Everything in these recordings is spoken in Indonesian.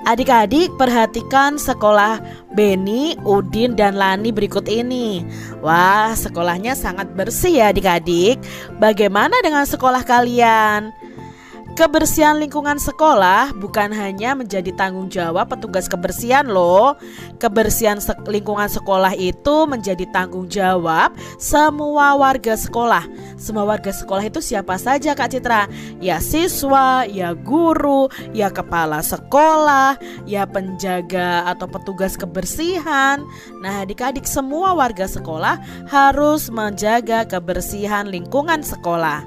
Adik-adik perhatikan sekolah Beni, Udin, dan Lani berikut ini. Wah, sekolahnya sangat bersih ya adik-adik. Bagaimana dengan sekolah kalian? Kebersihan lingkungan sekolah bukan hanya menjadi tanggung jawab petugas kebersihan loh. Kebersihan lingkungan sekolah itu menjadi tanggung jawab semua warga sekolah. Semua warga sekolah itu siapa saja Kak Citra? Ya siswa, ya guru, ya kepala sekolah, ya penjaga atau petugas kebersihan. Nah adik-adik semua warga sekolah harus menjaga kebersihan lingkungan sekolah.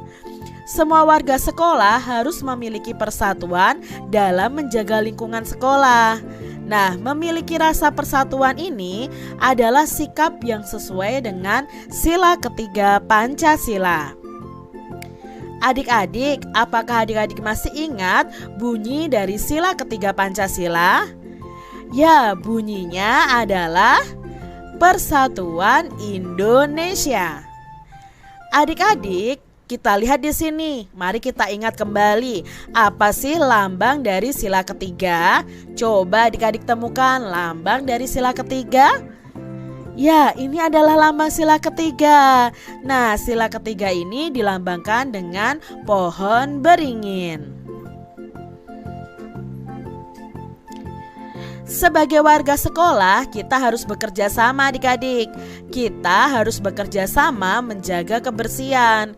Semua warga sekolah harus memiliki persatuan dalam menjaga lingkungan sekolah. Nah, memiliki rasa persatuan ini adalah sikap yang sesuai dengan sila ketiga Pancasila. Adik-adik, apakah adik-adik masih ingat bunyi dari sila ketiga Pancasila? Ya, bunyinya adalah Persatuan Indonesia. Adik-adik, kita lihat di sini. Mari kita ingat kembali, apa sih lambang dari sila ketiga? Coba adik-adik temukan lambang dari sila ketiga. Ya, ini adalah lambang sila ketiga. Nah, sila ketiga ini dilambangkan dengan pohon beringin. Sebagai warga sekolah, kita harus bekerja sama adik-adik. Kita harus bekerja sama menjaga kebersihan.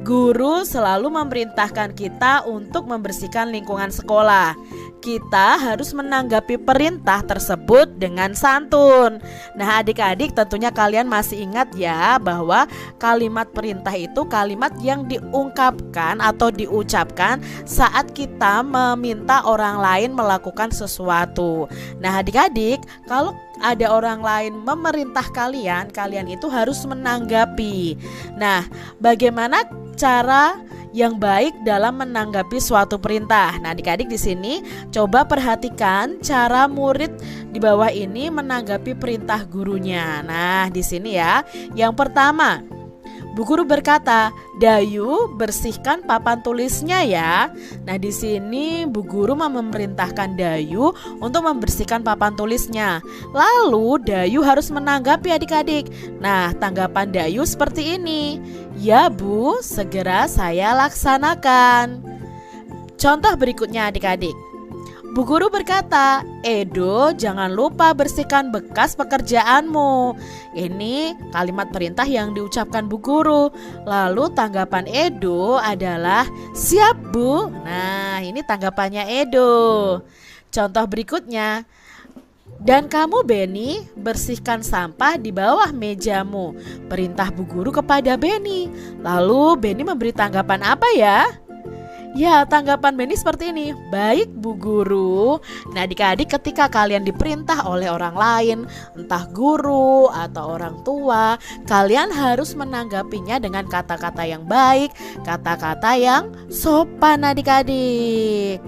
Guru selalu memerintahkan kita untuk membersihkan lingkungan sekolah. Kita harus menanggapi perintah tersebut dengan santun. Nah adik-adik tentunya kalian masih ingat ya bahwa kalimat perintah itu kalimat yang diungkapkan atau diucapkan saat kita meminta orang lain melakukan sesuatu. Nah adik-adik, kalau ada orang lain memerintah kalian, kalian itu harus menanggapi. Nah, bagaimana cara yang baik dalam menanggapi suatu perintah? Nah, adik-adik di sini coba perhatikan cara murid di bawah ini menanggapi perintah gurunya. Nah, di sini ya. Yang pertama, Bu Guru berkata, "Dayu, bersihkan papan tulisnya ya." Nah, di sini Bu Guru memerintahkan Dayu untuk membersihkan papan tulisnya. Lalu Dayu harus menanggapi adik-adik. Nah, tanggapan Dayu seperti ini. "Ya Bu, segera saya laksanakan." Contoh berikutnya adik-adik. Bu Guru berkata, "Edo, jangan lupa bersihkan bekas pekerjaanmu." Ini kalimat perintah yang diucapkan Bu Guru. Lalu tanggapan Edo adalah, "Siap Bu." Nah, ini tanggapannya Edo. Contoh berikutnya. "Dan kamu Beni, bersihkan sampah di bawah mejamu." Perintah Bu Guru kepada Beni. Lalu Beni memberi tanggapan apa ya? Ya, tanggapan Beni seperti ini. "Baik Bu Guru." Nah adik-adik, ketika kalian diperintah oleh orang lain, entah guru atau orang tua, kalian harus menanggapinya dengan kata-kata yang baik, kata-kata yang sopan adik-adik.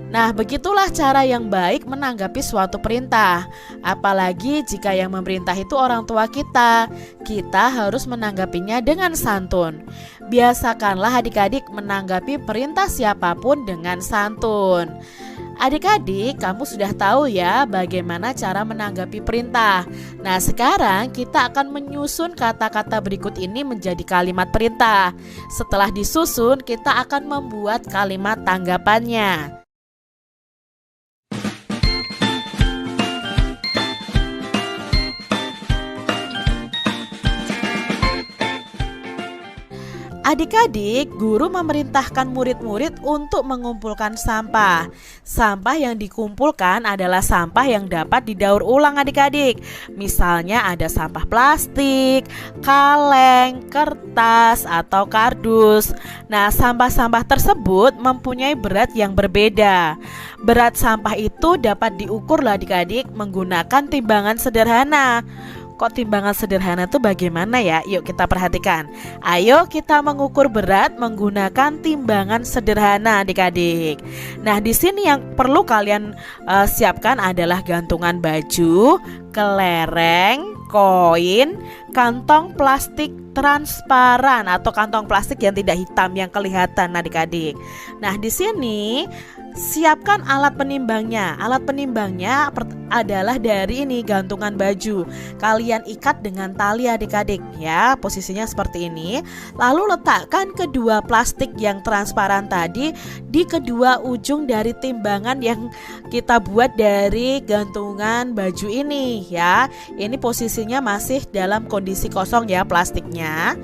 Nah, begitulah cara yang baik menanggapi suatu perintah. Apalagi jika yang memerintah itu orang tua kita. Kita harus menanggapinya dengan santun. Biasakanlah adik-adik menanggapi perintah siapapun dengan santun. Adik-adik, kamu sudah tahu ya bagaimana cara menanggapi perintah. Nah, sekarang kita akan menyusun kata-kata berikut ini menjadi kalimat perintah. Setelah disusun, kita akan membuat kalimat tanggapannya. Adik-adik, guru memerintahkan murid-murid untuk mengumpulkan sampah. Sampah yang dikumpulkan adalah sampah yang dapat didaur ulang adik-adik. Misalnya ada sampah plastik, kaleng, kertas, atau kardus. Nah, sampah-sampah tersebut mempunyai berat yang berbeda. Berat sampah itu dapat diukur loh adik-adik menggunakan timbangan sederhana. Kok timbangan sederhana itu bagaimana ya? Yuk kita perhatikan. Ayo kita mengukur berat menggunakan timbangan sederhana adik-adik. Nah di sini yang perlu kalian siapkan adalah gantungan baju, kelereng, koin, kantong plastik transparan atau kantong plastik yang tidak hitam yang kelihatan adik-adik. Nah, di sini siapkan alat penimbangnya. Alat penimbangnya adalah dari ini gantungan baju. Kalian ikat dengan tali adik-adik ya, posisinya seperti ini. Lalu letakkan kedua plastik yang transparan tadi di kedua ujung dari timbangan yang kita buat dari gantungan baju ini ya. Ini posisinya masih dalam kondisi kosong ya plastiknya.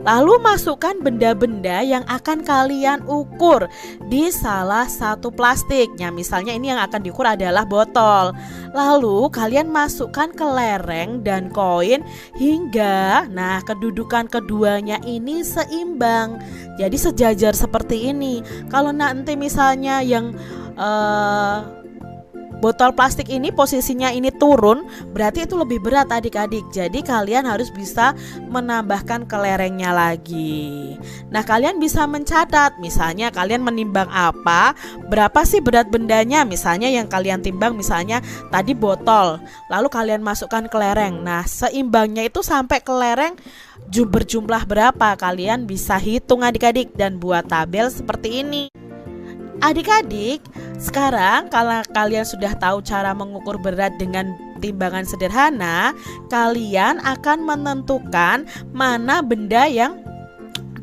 Lalu masukkan benda-benda yang akan kalian ukur di salah satu plastiknya. Misalnya ini yang akan diukur adalah botol. Lalu kalian masukkan ke lereng dan koin hingga kedudukan keduanya ini seimbang. Jadi sejajar seperti ini. Kalau nanti misalnya yang botol plastik ini posisinya ini turun, berarti itu lebih berat adik-adik. Jadi kalian harus bisa menambahkan ke lerengnya lagi. Nah, kalian bisa mencatat, misalnya kalian menimbang apa, berapa sih berat bendanya. Misalnya yang kalian timbang misalnya tadi botol, lalu kalian masukkan ke lereng. Nah, seimbangnya itu sampai ke lereng berjumlah berapa, kalian bisa hitung adik-adik dan buat tabel seperti ini. Adik-adik, sekarang kalau kalian sudah tahu cara mengukur berat dengan timbangan sederhana, kalian akan menentukan mana benda yang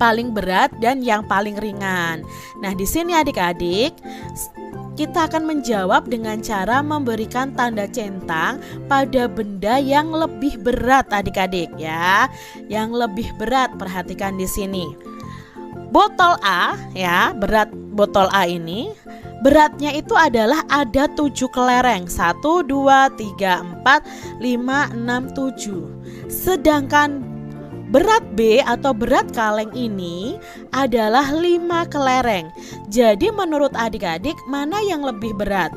paling berat dan yang paling ringan. Nah, di sini adik-adik, kita akan menjawab dengan cara memberikan tanda centang pada benda yang lebih berat adik-adik ya. Yang lebih berat, perhatikan di sini. Botol A ya, berat botol A ini beratnya itu adalah ada 7 kelereng, 1, 2, 3, 4, 5, 6, 7. Sedangkan berat B atau berat kaleng ini adalah 5 kelereng. Jadi menurut adik-adik mana yang lebih berat?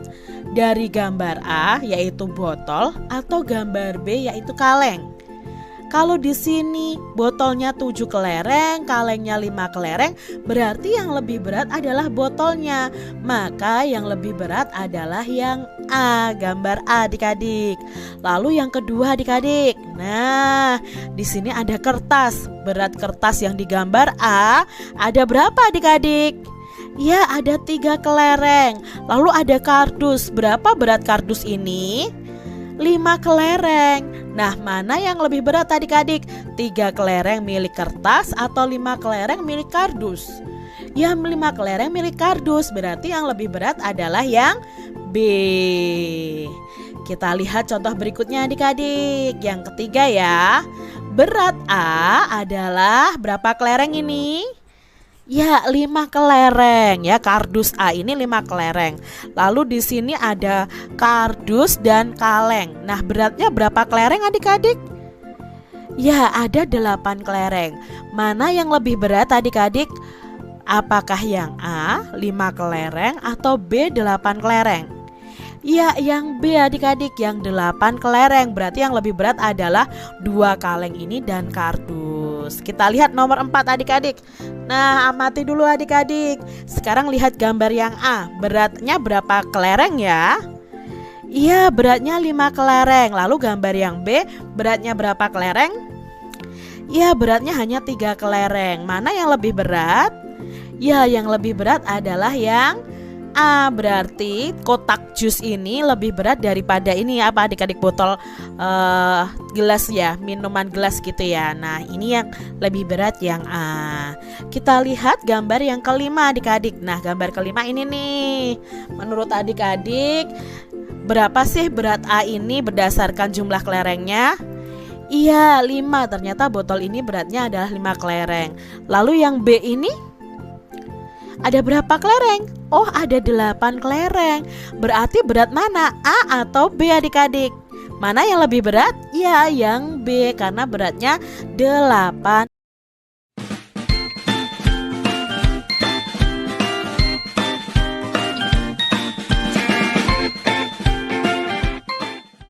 Dari gambar A yaitu botol atau gambar B yaitu kaleng? Kalau di sini botolnya 7 kelereng, kalengnya 5 kelereng, berarti yang lebih berat adalah botolnya. Maka yang lebih berat adalah yang A, gambar A adik-adik. Lalu yang kedua adik-adik. Nah, di sini ada kertas. Berat kertas yang digambar A ada berapa adik-adik? Ya, ada 3 kelereng. Lalu ada kardus. Berapa berat kardus ini? 5 kelereng. Nah, mana yang lebih berat adik-adik? 3 kelereng milik kertas atau 5 kelereng milik kardus? Ya, 5 kelereng milik kardus. Berarti yang lebih berat adalah yang B. Kita lihat contoh berikutnya adik-adik. Yang ketiga ya. Berat A adalah berapa kelereng ini? Ya, 5 kelereng ya, kardus A ini 5 kelereng. Lalu di sini ada kardus dan kaleng. Nah, beratnya berapa kelereng adik-adik? Ya, ada 8 kelereng. Mana yang lebih berat adik-adik? Apakah yang A 5 kelereng atau B 8 kelereng? Ya, yang B adik-adik, yang 8 kelereng. Berarti yang lebih berat adalah 2 kaleng ini dan kardus. Kita lihat nomor 4 adik-adik. Nah, amati dulu adik-adik. Sekarang lihat gambar yang A. Beratnya berapa kelereng ya? Iya, beratnya 5 kelereng. Lalu gambar yang B, beratnya berapa kelereng? Iya, beratnya hanya 3 kelereng. Mana yang lebih berat? Ya, yang lebih berat adalah yang A. Berarti kotak jus ini lebih berat daripada ini apa adik-adik, botol gelas ya, minuman gelas gitu ya. Nah, ini yang lebih berat yang A. Kita lihat gambar yang kelima adik-adik. Nah, gambar kelima ini nih. Menurut adik-adik, berapa sih berat A ini berdasarkan jumlah kelerengnya? Iya, 5. Ternyata botol ini beratnya adalah 5 kelereng. Lalu yang B ini ada berapa kelereng? Oh, ada 8 kelereng. Berarti berat mana? A atau B adik-adik? Mana yang lebih berat? Ya, yang B, karena beratnya 8